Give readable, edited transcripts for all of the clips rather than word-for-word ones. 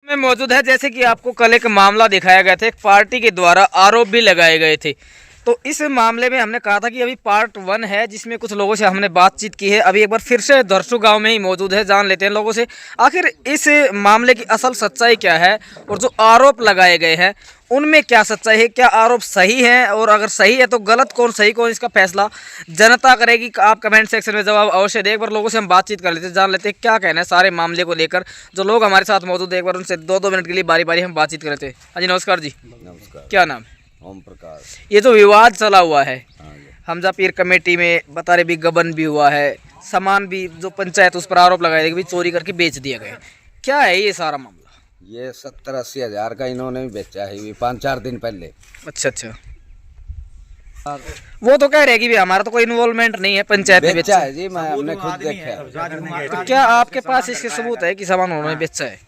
में मौजूद है। जैसे कि आपको कल एक मामला दिखाया गया था, एक पार्टी के द्वारा आरोप भी लगाए गए थे। तो इस मामले में हमने कहा था कि अभी पार्ट 1 है, जिसमें कुछ लोगों से हमने बातचीत की है। अभी एक बार फिर से दरसू गांव में ही मौजूद है, जान लेते हैं लोगों से आखिर इस मामले की असल सच्चाई क्या है और जो आरोप लगाए गए हैं उनमें क्या सच्चाई है, क्या आरोप सही है और अगर सही है तो गलत कौन सही कौन, इसका फैसला जनता करेगी। आप कमेंट सेक्शन में जवाब अवश्य दें। एक बार लोगों से हम बातचीत कर लेते हैं, जान लेते हैं क्या कहना है सारे मामले को लेकर। जो लोग हमारे साथ मौजूद है एक बार उनसे 2-2 मिनट के लिए बारी बारी हम बातचीत कर लेते हैं। हाँ जी, नमस्कार जी। नमस्कार। क्या नाम? ओम प्रकाश। ये जो विवाद चला हुआ है हाँ जी। हमजा पीर कमेटी में, बता रहे भी गबन भी हुआ है, सामान भी जो पंचायत उस पर आरोप लगाए थे कि भी चोरी करके बेच दिया गया, क्या है ये सारा मामला? ये 70-80 हज़ार का इन्होंने भी बेचा है, ये 5-4 दिन पहले। अच्छा अच्छा। वो तो कह रहे हैं कि भी हमारा तो कोई इन्वॉल्वमेंट नहीं है, पंचायत ने बेचा है जी, मैं हमने खुद देखा है। तो क्या आपके पास इसके सबूत है कि सामान उन्होंने बेचा है?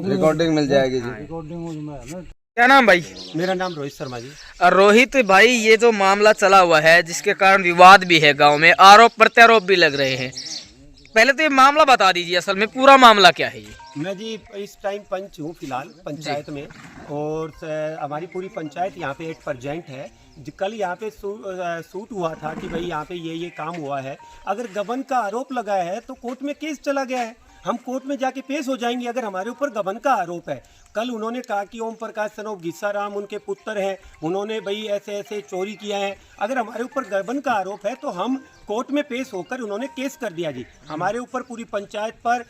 रिकॉर्डिंग मिल जाएगी जी। क्या नाम भाई? मेरा नाम रोहित शर्मा जी। रोहित भाई, ये जो मामला चला हुआ है जिसके कारण विवाद भी है गांव में, आरोप प्रत्यारोप भी लग रहे हैं, पहले तो ये मामला बता दीजिए, असल में पूरा मामला क्या है ये? मैं जी इस टाइम पंच हूँ फिलहाल पंचायत में, और हमारी पूरी पंचायत यहाँ पे 8% है। कल यहाँ पे सूट हुआ था कि भाई यहाँ पे ये काम हुआ है। अगर गबन का आरोप लगाया है तो कोर्ट में केस चला गया है, हम कोर्ट में जाके पेश हो जाएंगे अगर हमारे ऊपर गबन का आरोप है। कल उन्होंने कहा कि ओम प्रकाश सनोफ गिस्साराम उनके पुत्र हैं, उन्होंने भाई ऐसे ऐसे चोरी किया है। अगर हमारे ऊपर गबन का आरोप है तो हम कोर्ट में पेश होकर उन्होंने केस कर दिया जी। हमारे ऊपर पूरी पंचायत पर,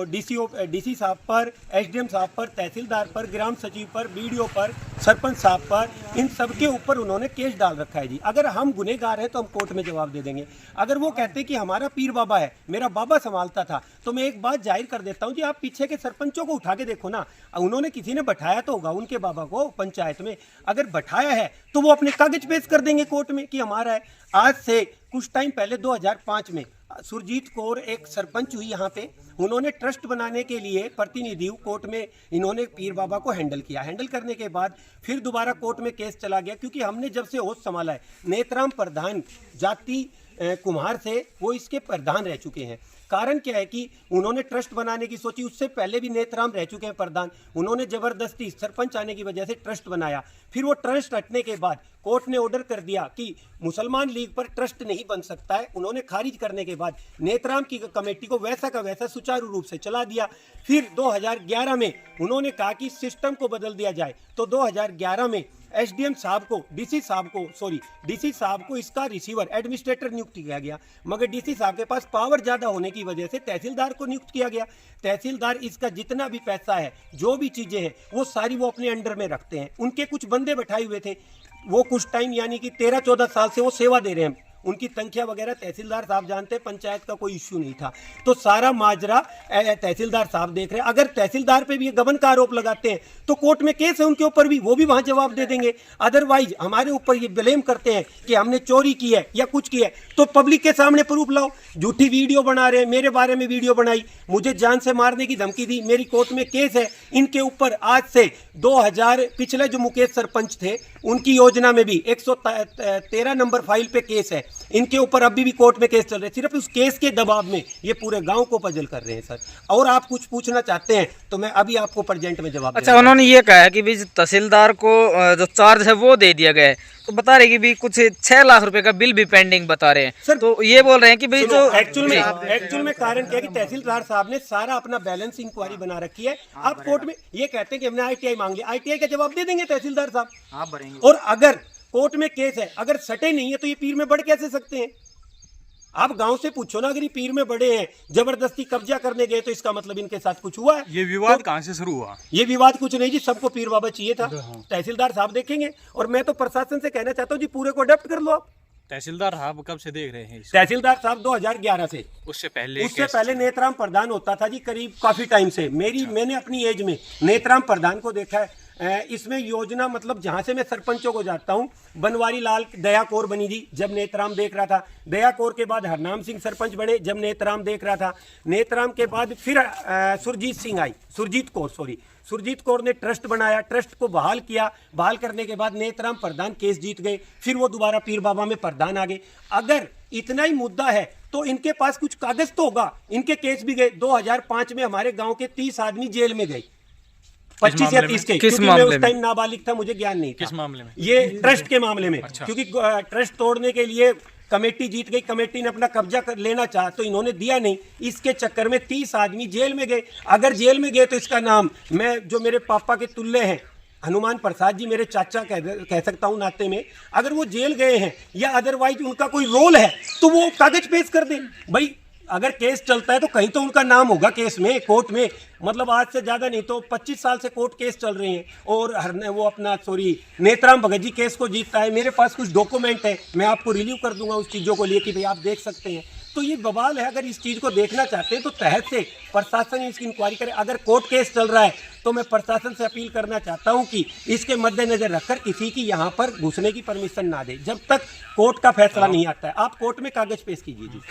डीसी साहब पर, एसडीएम साहब पर, तहसीलदार पर, ग्राम सचिव पर, बीडीओ पर, सरपंच साहब पर, इन सब के ऊपर उन्होंने केस डाल रखा है जी। अगर हम गुनहगार हैं तो हम कोर्ट में जवाब दे देंगे। अगर वो कहते कि हमारा पीर बाबा है, मेरा बाबा संभालता था, तो मैं एक बात जाहिर कर देता हूँ जी, आप पीछे के सरपंचों को उठा के देखो ना, उन्होंने किसी ने बैठाया तो होगा उनके बाबा को पंचायत में। अगर बैठाया है तो वो अपने कागज पेश कर देंगे कोर्ट में कि हमारा है। आज से कुछ टाइम पहले 2005 में सुरजीत कौर एक सरपंच हुई यहाँ पे, उन्होंने ट्रस्ट बनाने के लिए प्रतिनिधि कोर्ट में इन्होंने पीर बाबा को हैंडल किया। हैंडल करने के बाद फिर दोबारा कोर्ट में केस चला गया, क्योंकि हमने जब से होश संभाला है, नेतराम प्रधान जाति कुम्हार से वो इसके प्रधान रह चुके हैं। कारण क्या है कि उन्होंने ट्रस्ट बनाने की सोची, उससे पहले भी नेतराम रह चुके हैं प्रधान, उन्होंने जबरदस्ती सरपंच आने की वजह से ट्रस्ट बनाया। फिर वो ट्रस्ट हटने के बाद कोर्ट ने ऑर्डर कर दिया कि मुसलमान लीग पर ट्रस्ट नहीं बन सकता है। उन्होंने खारिज करने के बाद नेतराम की कमेटी को वैसा का वैसा सुचारू रूप से चला दिया। फिर 2011 में उन्होंने कहा कि सिस्टम को बदल दिया जाए, तो 2011 में एसडीएम साहब को, डीसी साहब को इसका रिसीवर एडमिनिस्ट्रेटर नियुक्त किया गया, मगर डीसी साहब के पास पावर ज़्यादा होने की वजह से तहसीलदार को नियुक्त किया गया। तहसीलदार इसका जितना भी पैसा है, जो भी चीज़ें हैं, वो सारी वो अपने अंडर में रखते हैं। उनके कुछ बंदे बैठाए हुए थे, वो कुछ टाइम यानी कि 13-14 साल से वो सेवा दे रहे हैं। उनकी तनख्वाह वगैरह तहसीलदार साहब जानते हैं, पंचायत का कोई इश्यू नहीं था। तो सारा माजरा तहसीलदार साहब देख रहे हैं। अगर तहसीलदार पे भी ये गबन का आरोप लगाते हैं तो कोर्ट में केस है उनके ऊपर भी, वो भी वहां जवाब दे देंगे। अदरवाइज हमारे ऊपर ये ब्लेम करते हैं कि हमने चोरी की है या कुछ किया है, तो पब्लिक के सामने प्रूफ लाओ। झूठी वीडियो बना रहे हैं, मेरे बारे में वीडियो बनाई, मुझे जान से मारने की धमकी दी, मेरी कोर्ट में केस है इनके ऊपर। आज से 2000 पिछले जो मुकेश सरपंच थे उनकी योजना में भी 113 नंबर फाइल पे केस है इनके ऊपर, अभी भी कोर्ट में केस चल रहे हैं। सिर्फ उस केस के दबाव में ये पूरे गांव को पजल कर रहे हैं सर। और आप कुछ पूछना चाहते हैं तो मैं अभी आपको प्रेजेंट में जवाब। अच्छा, उन्होंने ये कहा है कि भी तहसीलदार को जो चार्ज है वो दे दिया गया है, तो बता रहे कि भी कुछ 6 लाख रुपए का बिल भी पेंडिंग बता रहे हैं सर। तो ये बोल रहे हैं कि भाई जो एक्चुअल में कारण क्या है कि तहसीलदार साहब ने सारा अपना बैलेंस इंक्वायरी बना रखी है। आप कोर्ट में ये कहते हैं कि हमने आईटीआई मांग लिया, आईटीआई का जवाब दे देंगे तहसीलदार साहब, आप भरेंगे। और अगर कोर्ट में केस है, अगर सटे नहीं है तो ये पीर में बढ़ कैसे सकते हैं? आप गांव से पूछो ना, अगर ये पीर में बड़े हैं, जबरदस्ती कब्जा करने गए, तो इसका मतलब इनके साथ कुछ हुआ है। ये विवाद कहां से शुरू हुआ? ये विवाद कुछ नहीं जी, सबको पीर बाबा चाहिए था। तहसीलदार साहब देखेंगे, और मैं तो प्रशासन से कहना चाहता हूँ जी, पूरे को अडॉप्ट कर लो आप। तहसीलदार साहब कब से देख रहे हैं इसको? तहसीलदार साहब 2011 से, उससे पहले नेतराम प्रधान होता था जी, करीब काफी टाइम से। मैंने अपनी एज में नेतराम प्रधान को देखा है। इसमें योजना मतलब जहां से मैं सरपंचों को जाता हूं, बनवारी लाल दया कौर बनी जी जब नेतराम देख रहा था, दया कौर के बाद हरनाम सिंह सरपंच बने जब नेतराम देख रहा था, नेतराम के बाद फिर सुरजीत कौर ने ट्रस्ट बनाया, ट्रस्ट को बहाल किया, बहाल करने के बाद नेतराम प्रधान केस जीत गए, फिर वो दोबारा पीर बाबा में प्रधान आ गए। अगर इतना ही मुद्दा है तो इनके पास कुछ कागज तो होगा। इनके केस भी गए 2005 में, हमारे गांव के 30 आदमी जेल में गए, 25 या 30 के, क्योंकि मैं उस टाइम नाबालिग था, मुझे ज्ञान नहीं था। किस मामले में? ये ट्रस्ट के मामले में। अच्छा। क्योंकि ट्रस्ट तोड़ने के लिए कमेटी जीत गई, कमेटी ने अपना कब्जा कर लेना चाहा तो इन्होंने दिया नहीं, इसके चक्कर में 30 आदमी जेल में गए। अगर जेल में गए तो इसका नाम, मैं जो मेरे पापा के तुल्य हैं, हनुमान प्रसाद जी मेरे चाचा कह सकता हूं नाते में, अगर वो जेल गए हैं या अदरवाइज उनका कोई रोल है तो वो कागज पेश कर दें। भाई अगर केस चलता है तो कहीं तो उनका नाम होगा केस में, कोर्ट में। मतलब आज से ज़्यादा नहीं तो 25 साल से कोर्ट केस चल रहे हैं और वो अपना नेत्राम भगत जी केस को जीतता है। मेरे पास कुछ डॉक्यूमेंट है, मैं आपको रिलीव कर दूंगा उस चीज़ों को लिए कि भाई आप देख सकते हैं। तो ये बवाल है। अगर इस चीज़ को देखना चाहते हैं तो तहत से प्रशासन इसकी इंक्वायरी करे। अगर कोर्ट केस चल रहा है तो मैं प्रशासन से अपील करना चाहता हूं कि इसके मद्देनजर रखकर किसी की यहां पर घुसने की परमिशन ना दे जब तक कोर्ट का फैसला नहीं आता है। आप कोर्ट में कागज पेश कीजिए जी।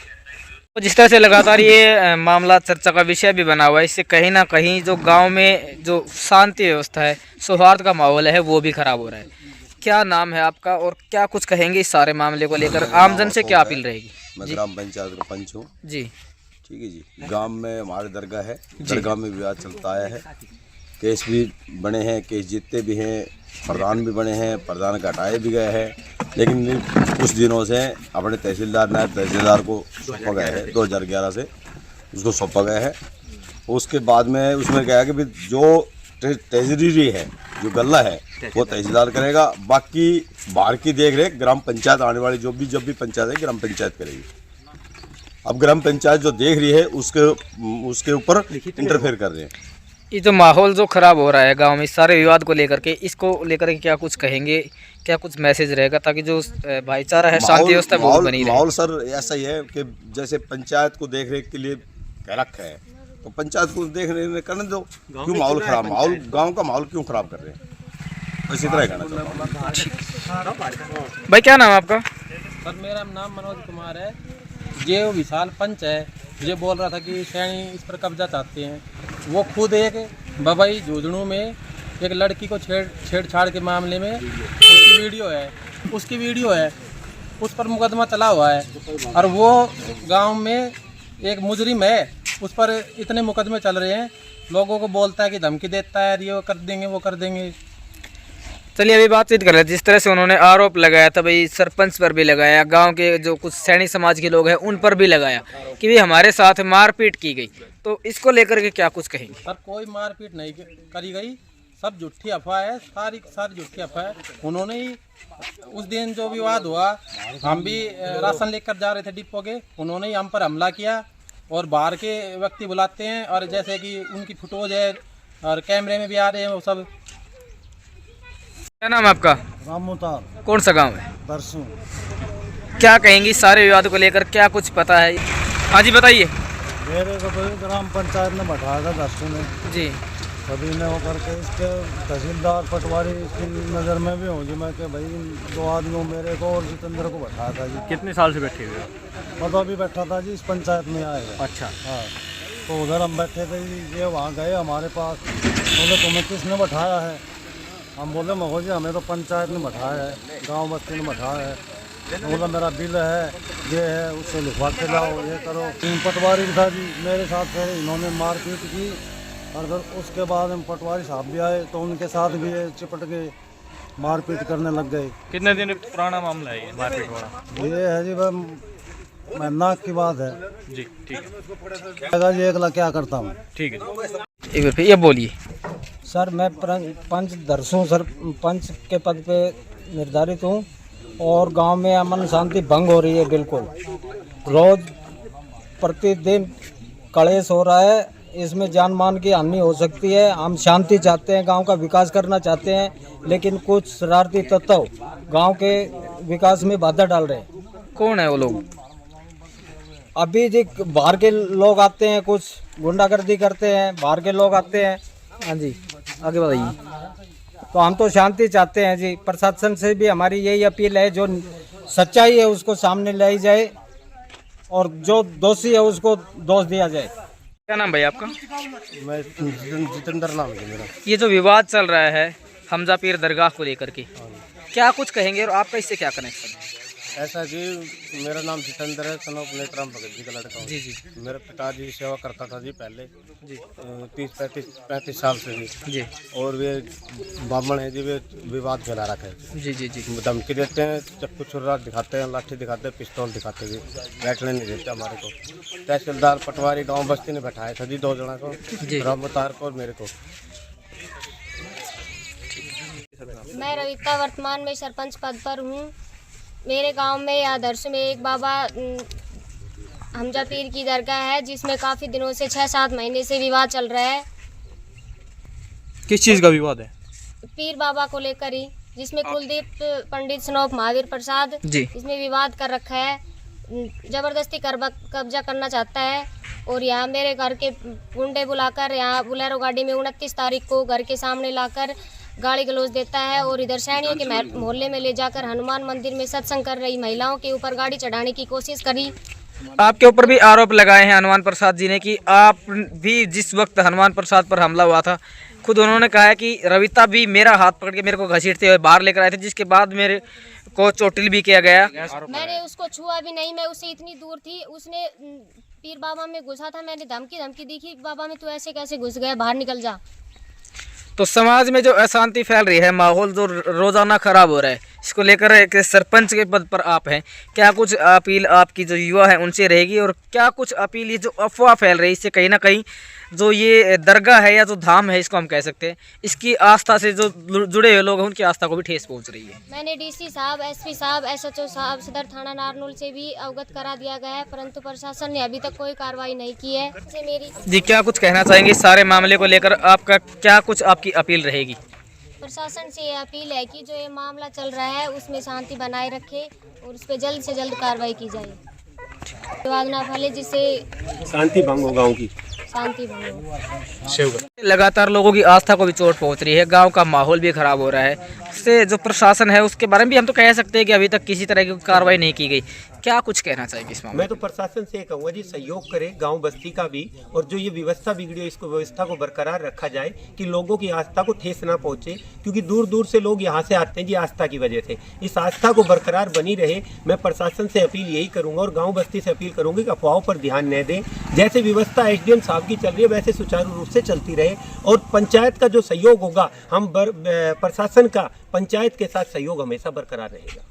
तो जिस तरह से लगातार ये मामला चर्चा का विषय भी बना हुआ है, इससे कहीं ना कहीं जो गांव में जो शांति व्यवस्था है, सौहार्द का माहौल है, वो भी खराब हो रहा है। क्या नाम है आपका और क्या कुछ कहेंगे इस सारे मामले को लेकर? आमजन से क्या अपील रहेगी? मैं ग्राम पंचायत का पंच हूँ जी। ठीक है जी। गांव में हमारे दरगाह है, दरगाह में विवाद चलता आया है, केस भी बने हैं, केस जीतते भी हैं, प्रधान भी बने हैं, प्रधान का हटाए भी गए हैं, लेकिन कुछ दिनों से अपने तहसीलदार, नायब तहसीलदार को सौंपा गया है, 2011 से उसको सौंपा गया है। उसके बाद में उसमें क्या है कि जो ट्रेजरी है, जो गल्ला है, वो तहसीलदार करेगा, बाकी बाहर की देख रेख ग्राम पंचायत आने वाली जब भी पंचायत है ग्राम पंचायत करेगी। अब ग्राम पंचायत जो देख रही है उसके ऊपर इंटरफेयर कर रहे हैं। ये जो माहौल जो खराब हो रहा है गांव में इस सारे विवाद को लेकर के, इसको लेकर के क्या कुछ कहेंगे, क्या कुछ मैसेज रहेगा ताकि जो भाईचारा है, शांति व्यवस्था वो बनी रहे? माहौल सर ऐसा ही है कि जैसे पंचायत को देख रेख के लिए कह रखा है तो पंचायत को देख रेख करने दो। क्यों माहौल खराब, गाँव का माहौल क्यों खराब कर रहे हैं? इसी तरह कहना चाहता हूँ। भाई क्या नाम है आपका? सर मेरा नाम मनोज कुमार है। ये विशाल पंच है, ये बोल रहा था कि सैनी इस पर कब्जा चाहते हैं। वो खुद एक बबई झुंझुनू में एक लड़की को छेड़छाड़ के मामले में उसकी वीडियो है, उस पर मुकदमा चला हुआ है। और वो गांव में एक मुजरिम है, उस पर इतने मुकदमे चल रहे हैं, लोगों को बोलता है कि धमकी देता है, ये कर देंगे वो कर देंगे। चलिए अभी बातचीत कर रहे हैं। जिस तरह से उन्होंने आरोप लगाया था, भाई सरपंच पर भी लगाया, गांव के जो कुछ सैनी समाज के लोग हैं उन पर भी लगाया कि भाई हमारे साथ मारपीट की गई, तो इसको लेकर के क्या कुछ कहेंगे? सर कोई मारपीट नहीं करी गई, सब झूठी अफवाह है, सारी झूठी अफवाह है। उन्होंने ही उस दिन जो विवाद हुआ, हम भी राशन लेकर जा रहे थे डिपो के, उन्होंने ही हम पर हमला किया और बाहर के व्यक्ति बुलाते हैं और जैसे कि उनकी फोटोज है और कैमरे में भी आ रहे हैं वो सब। क्या नाम है आपका? रामोतार। कौन सा गांव है? परसों। क्या कहेंगे इस सारे विवाद को लेकर, क्या कुछ पता है? हाँ जी बताइए। मेरे को तो ग्राम पंचायत ने बैठाया था दर्शु ने जी। सभी ने होकर के इसके तहसीलदार पटवारी की नज़र में भी हूँ जी मैं कि भाई 2 आदमियों मेरे को और जितेंद्र को बैठाया था जी। कितने साल से बैठे हुए हो? मैं तो अभी बैठा था जी, इस पंचायत में आएगा। अच्छा। हाँ, तो उधर हम बैठे थे जी, ये वहाँ गए हमारे पास, बोले तुम्हें किसने बैठाया है? हम बोले महो जी हमें तो पंचायत ने बैठाया है, गाँव बस्ती ने बैठाया है। बोला मेरा बिल है, ये है, उससे लिखवा के लाओ, ये करो। 3 पटवारी भी था जी मेरे साथ, फिर इन्होंने मारपीट की और फिर उसके बाद हम पटवारी साहब भी आए तो उनके साथ भी ये चिपट के मारपीट करने लग गए। कितने दिन पुराना मामला है ये मारपीट वाला? ये है जी महीना की बात है जी। ठीक है जी, अगला क्या करता हूँ। ठीक है जी। एक बार फिर ये बोलिए। सर मैं पंच दरसों सर पंच के पद पे निर्धारित हूँ और गांव में अमन शांति भंग हो रही है। बिल्कुल रोज प्रतिदिन कलेश हो रहा है, इसमें जान मान की हानि हो सकती है। हम शांति चाहते हैं, गांव का विकास करना चाहते हैं, लेकिन कुछ शरारती तत्व गांव के विकास में बाधा डाल रहे हैं। कौन है वो लोग? अभी जी बाहर के लोग आते हैं, कुछ गुंडागर्दी करते हैं, बाहर के लोग आते हैं। हाँ जी आगे बताइए। तो हम तो शांति चाहते हैं जी। प्रशासन से भी हमारी यही अपील है, जो सच्चाई है उसको सामने लाई जाए और जो दोषी है उसको दोष दिया जाए। क्या नाम भाई आपका? मैं जितेंद्र नाम है मेरा। ये जो विवाद चल रहा है हमजा पीर दरगाह को लेकर के, क्या कुछ कहेंगे और आपका इससे क्या कनेक्शन है? ऐसा जी, मेरा नाम जितेंद्र है, सन ऑफ नेतराम भगत जी का लड़का हूँ। जी जी मेरे पिताजी सेवा करता था जी पहले जी 30-35 साल से जी। जी और वे ब्राह्मण है जी, वे विवाद फैला रखा है जी जी जी धमकी देते हैं, चक्कू छुरा दिखाते हैं, लाठी दिखाते हैं, पिस्तौल दिखाते हैं, बैठने नहीं देते हमारे को। तहसीलदार पटवारी गांव बस्ती ने बैठाया था जी 2 जना को, रामतार को और मेरे को। मैं रविता वर्तमान में सरपंच पद पर हूँ। मेरे गांव में आदर्श में एक बाबा हमजा पीर की दरगाह है, जिसमें काफ़ी दिनों से 6-7 महीने से विवाद चल रहा है। किस चीज़ का विवाद है? पीर बाबा को लेकर ही, जिसमें कुलदीप पंडित स्नोप महावीर प्रसाद जी। इसमें विवाद कर रखा है, ज़बरदस्ती कब्जा करना चाहता है। और यहाँ मेरे घर के गुंडे बुलाकर यहाँ बुलेरो गाड़ी में 29 तारीख को घर के सामने लाकर गाली गलौज देता है, और इधर सैनियों के मोहल्ले में ले जाकर हनुमान मंदिर में सत्संग कर रही महिलाओं के ऊपर गाड़ी चढ़ाने की कोशिश करी। आपके ऊपर भी आरोप लगाए हैं हनुमान प्रसाद जी ने कि आप भी जिस वक्त हनुमान प्रसाद पर हमला हुआ था, खुद उन्होंने कहा है कि रविता भी मेरा हाथ पकड़ के मेरे को घसीटते हुए बाहर लेकर आए थे, जिसके बाद मेरे को चोटिल भी किया गया। मैंने उसको छुआ भी नहीं, मैं उससे इतनी दूर थी। उसने पीर बाबा में घुसा था, मैंने धमकी दिखी, बाबा में तू ऐसे कैसे घुस गया, बाहर निकल जा। तो समाज में जो अशांति फैल रही है, माहौल जो रोजाना खराब हो रहा है, इसको लेकर एक सरपंच के पद पर आप हैं, क्या कुछ अपील आपकी जो युवा है उनसे रहेगी, और क्या कुछ अपील ये जो अफवाह फैल रही है, इससे कहीं ना कहीं जो ये दरगाह है या जो धाम है, इसको हम कह सकते हैं, इसकी आस्था से जो जुड़े हुए लोग हैं उनकी आस्था को भी ठेस पहुंच रही है? मैंने डीसी साहब, एसपी साहब, एसएचओ साहब, सदर थाना नारनौल से भी अवगत करा दिया गया है, परंतु प्रशासन ने अभी तक कोई कार्रवाई नहीं की है। से मेरी जी, क्या कुछ कहना चाहेंगे इस सारे मामले को लेकर? आपका क्या कुछ आपकी अपील रहेगी? प्रशासन से ये अपील है कि जो ये मामला चल रहा है उसमें शांति बनाए रखे और उस पर जल्द से जल्द कार्रवाई की जाए, विवाद ना फैले, जिससे शांति भंग हो गाँव की। शांति भंग हो। लगातार लोगों की आस्था को भी चोट पहुंच रही है, गांव का माहौल भी खराब हो रहा है, इससे जो प्रशासन है उसके बारे में भी हम तो कह सकते हैं कि अभी तक किसी तरह की कार्रवाई नहीं की गई। क्या कुछ कहना चाहेंगे इस मामले? मैं तो प्रशासन से कहूँगा जी, सहयोग करे गांव बस्ती का भी, और जो ये व्यवस्था बिगड़ी है इसको व्यवस्था को बरकरार रखा जाए कि लोगों की आस्था को ठेस ना पहुंचे, क्योंकि दूर दूर से लोग यहाँ से आते हैं जी आस्था की वजह से। इस आस्था को बरकरार बनी रहे, मैं प्रशासन से अपील यही करूँगा और गाँव बस्ती से अपील करूँगी कि अफवाहों पर ध्यान न दें। जैसे व्यवस्था एसडीएम साहब की चल रही है वैसे सुचारू रूप से चलती रहे, और पंचायत का जो सहयोग होगा, हम प्रशासन का पंचायत के साथ सहयोग हमेशा बरकरार रहेगा।